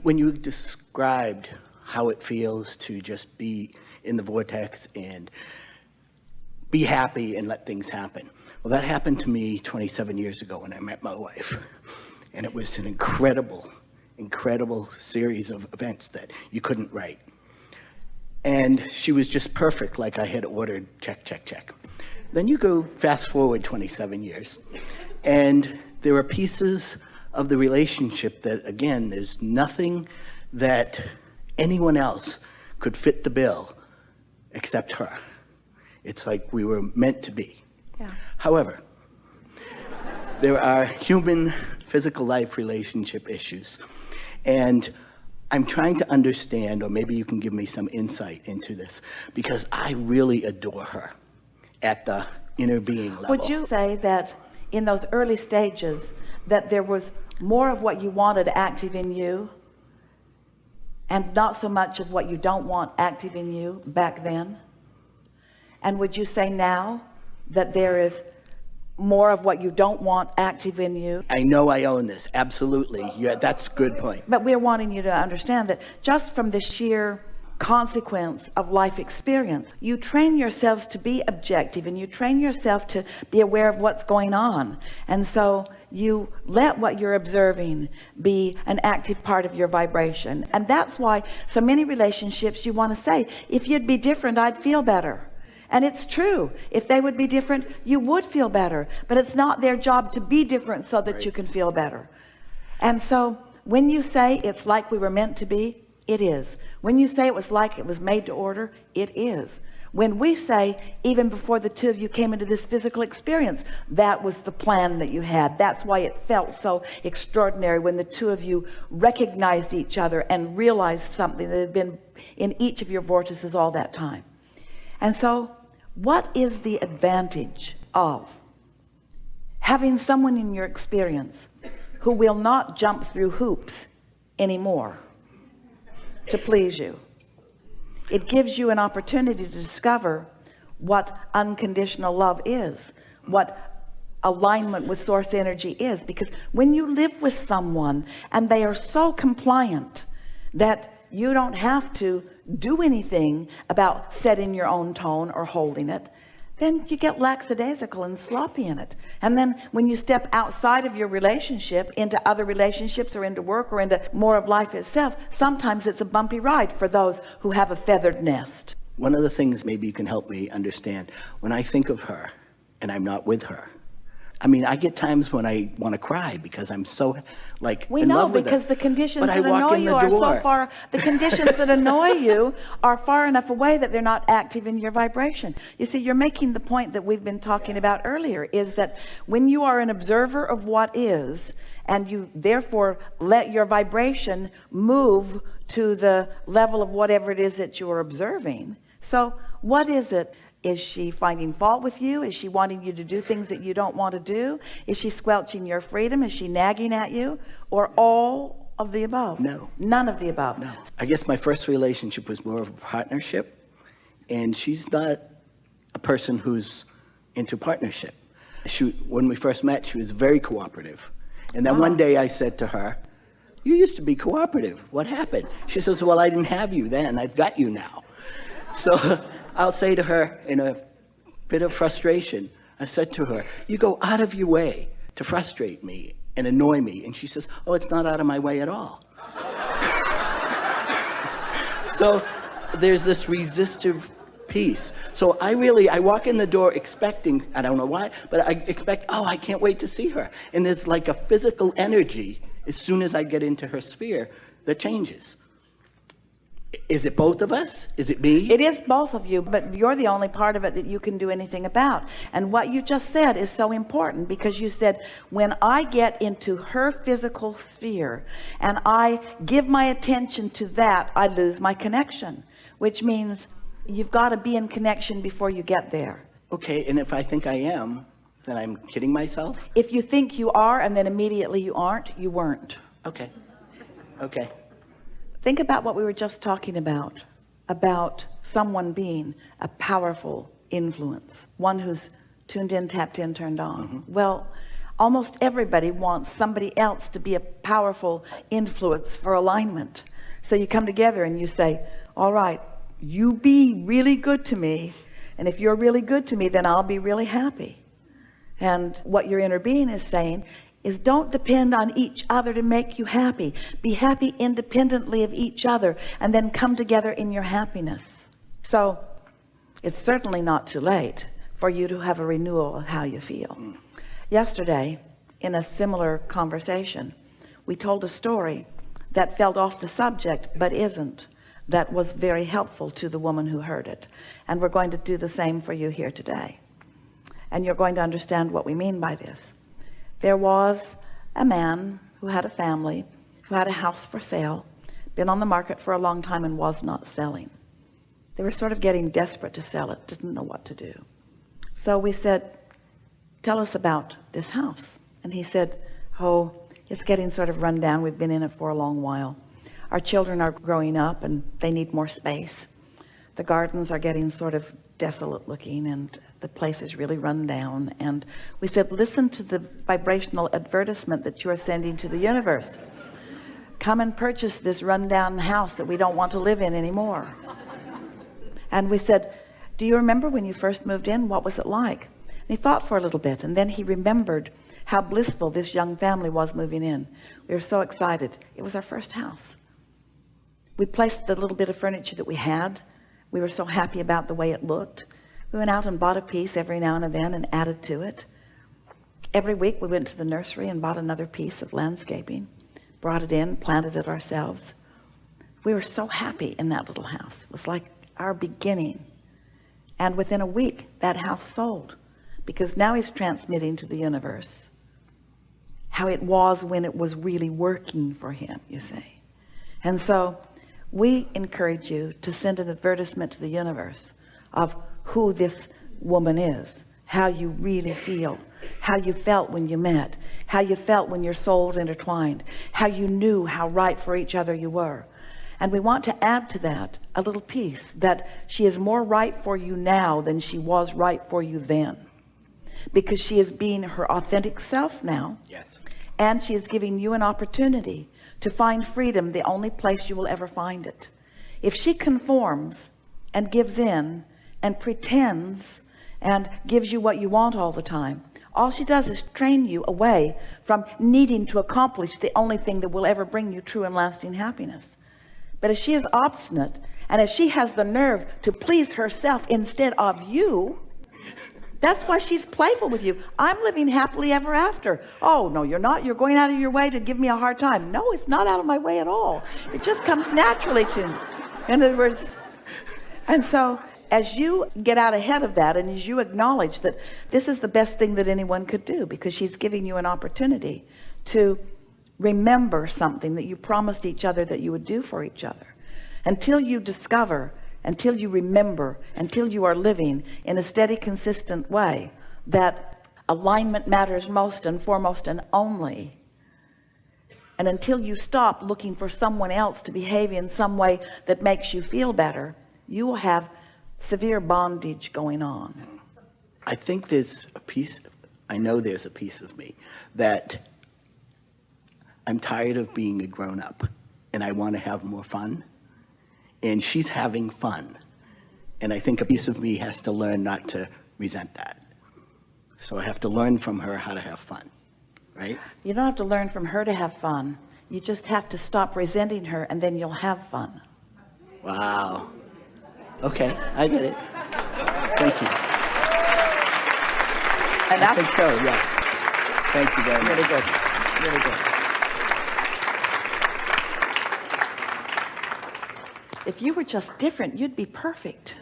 When you described how it feels to just be in the vortex and be happy and let things happen. Well, that happened to me 27 years ago when I met my wife. And it was an incredible, incredible series of events that you couldn't write. And she was just perfect, like I had ordered, check, check, check. Then you go fast forward 27 years, and there are pieces of the relationship that, again, there's nothing that anyone else could fit the bill except her. It's like we were meant to be. Yeah. However, there are human physical life relationship issues. And I'm trying to understand, or maybe you can give me some insight into this, because I really adore her at the inner being level. Would you say that in those early stages that there was more of what you wanted active in you and not so much of what you don't want active in you back then? And would you say now that there is more of what you don't want active in you? I know I own this, absolutely. Yeah, that's a good point. But we're wanting you to understand that just from the sheer consequence of life experience, you train yourselves to be objective, and you train yourself to be aware of what's going on. And so you let what you're observing be an active part of your vibration. And that's why so many relationships you want to say, if you'd be different, I'd feel better. And it's true. If they would be different, you would feel better. But it's not their job to be different so that you can feel better. And so when you say it's like we were meant to be, it is. When you say it was like it was made to order, it is. When we say, even before the two of you came into this physical experience, that was the plan that you had. That's why it felt so extraordinary when the two of you recognized each other and realized something that had been in each of your vortices all that time. And so what is the advantage of having someone in your experience who will not jump through hoops anymore to please you? It gives you an opportunity to discover what unconditional love is, what alignment with source energy is. Because when you live with someone and they are so compliant that you don't have to do anything about setting your own tone or holding it, then you get lackadaisical and sloppy in it. And then when you step outside of your relationship into other relationships or into work or into more of life itself, sometimes it's a bumpy ride for those who have a feathered nest. One of the things maybe you can help me understand, when I think of her and I'm not with her, I mean, I get times when I want to cry because I'm so like we in know love with because her. the conditions But I that walk annoy in you the are so door. far, the conditions that annoy you are far enough away that they're not active in your vibration. You see, you're making the point that we've been talking about earlier, is that when you are an observer of what is, and you therefore let your vibration move to the level of whatever it is that you're observing. So what is it? Is she finding fault with you? Is she wanting you to do things that you don't want to do? Is she squelching your freedom? Is she nagging at you? Or all of the above? No. None of the above? No. I guess my first relationship was more of a partnership, and she's not a person who's into partnership. When we first met, she was very cooperative. And then one day I said to her, "You used to be cooperative. What happened?" She says, "Well, I didn't have you then. I've got you now." So I'll say to her in a bit of frustration, I said to her, "You go out of your way to frustrate me and annoy me." And she says, "Oh, it's not out of my way at all." So there's this resistive piece. So I walk in the door expecting, I don't know why, but I expect, oh, I can't wait to see her. And there's like a physical energy as soon as I get into her sphere that changes. Is it both of us? Is it me? It is both of you, but you're the only part of it that you can do anything about. And what you just said is so important, because you said, when I get into her physical sphere and I give my attention to that, I lose my connection, which means you've got to be in connection before you get there. Okay, and if I think I am, then I'm kidding myself? If you think you are and then immediately you aren't, you weren't. Okay. Okay. Think about what we were just talking about someone being a powerful influence, one who's tuned in, tapped in, turned on. Well, Almost everybody wants somebody else to be a powerful influence for alignment. So you come together and you say, all right, you be really good to me, and if you're really good to me, then I'll be really happy. And what your inner being is saying is, don't depend on each other to make you happy. Be happy independently of each other, and then come together in your happiness. So it's certainly not too late for you to have a renewal of how you feel. Yesterday, in a similar conversation, we told a story that felt off the subject, but isn't, that was very helpful to the woman who heard it. And we're going to do the same for you here today. And you're going to understand what we mean by this. There was a man who had a family, who had a house for sale, been on the market for a long time and was not selling. They were sort of getting desperate to sell it, didn't know what to do. So we said, tell us about this house. And he said, oh, it's getting sort of run down. We've been in it for a long while. Our children are growing up and they need more space. The gardens are getting sort of desolate looking, and the place is really run down. And we said, listen to the vibrational advertisement that you are sending to the universe. Come and purchase this rundown house that we don't want to live in anymore. And we said, do you remember when you first moved in? What was it like? And he thought for a little bit, and then he remembered how blissful this young family was moving in. We were so excited. It was our first house. We placed the little bit of furniture that we had. We were so happy about the way it looked. We went out and bought a piece every now and then and added to it. Every week we went to the nursery and bought another piece of landscaping, brought it in, planted it ourselves. We were so happy in that little house. It was like our beginning. And within a week, that house sold, because now he's transmitting to the universe how it was when it was really working for him, you see. And so we encourage you to send an advertisement to the universe of who this woman is, how you really feel, how you felt when you met, how you felt when your souls intertwined, how you knew how right for each other you were. And we want to add to that a little piece that she is more right for you now than she was right for you then, because she is being her authentic self now. Yes. And she is giving you an opportunity to find freedom the only place you will ever find it. If she conforms and gives in and pretends and gives you what you want all the time, all she does is train you away from needing to accomplish the only thing that will ever bring you true and lasting happiness. But if she is obstinate, and if she has the nerve to please herself instead of you, that's why she's playful with you. I'm living happily ever after. Oh, no, you're not. You're going out of your way to give me a hard time. No, it's not out of my way at all. It just comes naturally to me. In other words, and so as you get out ahead of that, and as you acknowledge that this is the best thing that anyone could do, because she's giving you an opportunity to remember something that you promised each other that you would do for each other. Until you discover, until you remember, until you are living in a steady, consistent way that alignment matters most and foremost and only, and until you stop looking for someone else to behave in some way that makes you feel better, you will have severe bondage going on. I think there's a piece, I know there's a piece of me that I'm tired of being a grown-up and I want to have more fun, and she's having fun, and I think a piece of me has to learn not to resent that. So I have to learn from her how to have fun, right? You don't have to learn from her to have fun. You just have to stop resenting her, and then you'll have fun. Wow. Okay, I get it. Thank you. And I think so, yeah. Thank you very much. Really good. Really good. If you were just different, you'd be perfect.